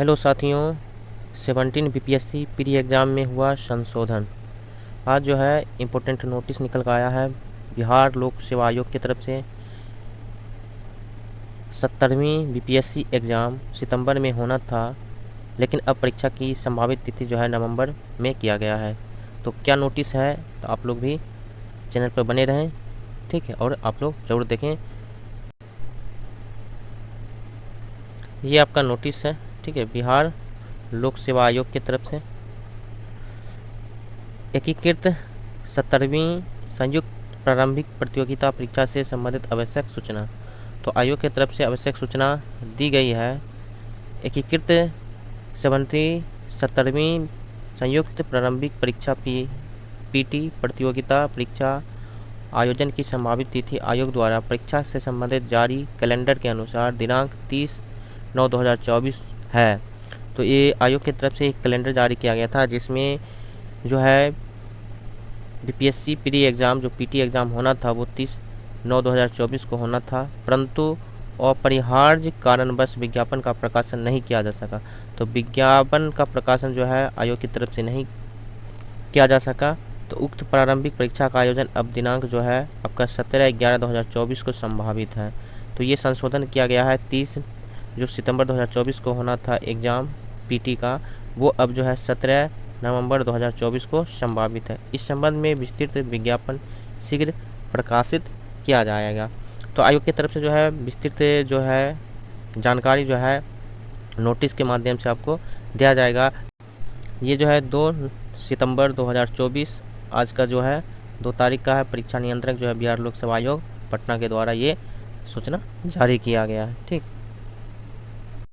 Hello साथियों, 17 BPSC pre exam में हुआ संशोधन। आज जो है इम्पोर्टेंट नोटिस निकल कर आया है बिहार लोक सेवा आयोग की तरफ से। 17वीं बीपीएससी एग्ज़ाम सितंबर में होना था, लेकिन अब परीक्षा की संभावित तिथि जो है नवंबर में किया गया है। तो क्या नोटिस है, तो आप लोग भी चैनल पर बने रहें, ठीक है, और आप लोग ज़रूर देखें। ये आपका नोटिस है, ठीक है, बिहार लोक सेवा आयोग की तरफ से। एकीकृत 17वीं संयुक्त प्रारंभिक प्रतियोगिता परीक्षा से संबंधित आवश्यक सूचना। तो आयोग की तरफ से आवश्यक सूचना दी गई है। एकीकृत 17वीं संयुक्त प्रारंभिक परीक्षा पीटी प्रतियोगिता परीक्षा आयोजन की संभावित तिथि आयोग द्वारा परीक्षा से संबंधित जारी कैलेंडर के अनुसार दिनांक 30/9/2024 है। तो ये आयोग की तरफ से एक कैलेंडर जारी किया गया था, जिसमें जो है बीपीएससी प्री एग्ज़ाम जो पीटी एग्ज़ाम होना था वो 30/9/2024 को होना था, परंतु अपरिहार्य कारणवश विज्ञापन का प्रकाशन नहीं किया जा सका। तो विज्ञापन का प्रकाशन जो है आयोग की तरफ से नहीं किया जा सका। तो उक्त प्रारंभिक परीक्षा का आयोजन अब दिनांक जो है आपका 17/11/2024 को संभावित है। तो ये संशोधन किया गया है। 30 जो सितंबर 2024 को होना था एग्ज़ाम पीटी का, वो अब जो है 17 नवंबर 2024 को संभावित है। इस संबंध में विस्तृत विज्ञापन शीघ्र प्रकाशित किया जाएगा। तो आयोग की तरफ से जो है विस्तृत जो है जानकारी जो है नोटिस के माध्यम से आपको दिया जाएगा। ये जो है 2 सितंबर 2024 आज का जो है 2 तारीख का है। परीक्षा नियंत्रक जो है बिहार लोक सेवा आयोग पटना के द्वारा ये सूचना जारी किया गया है, ठीक।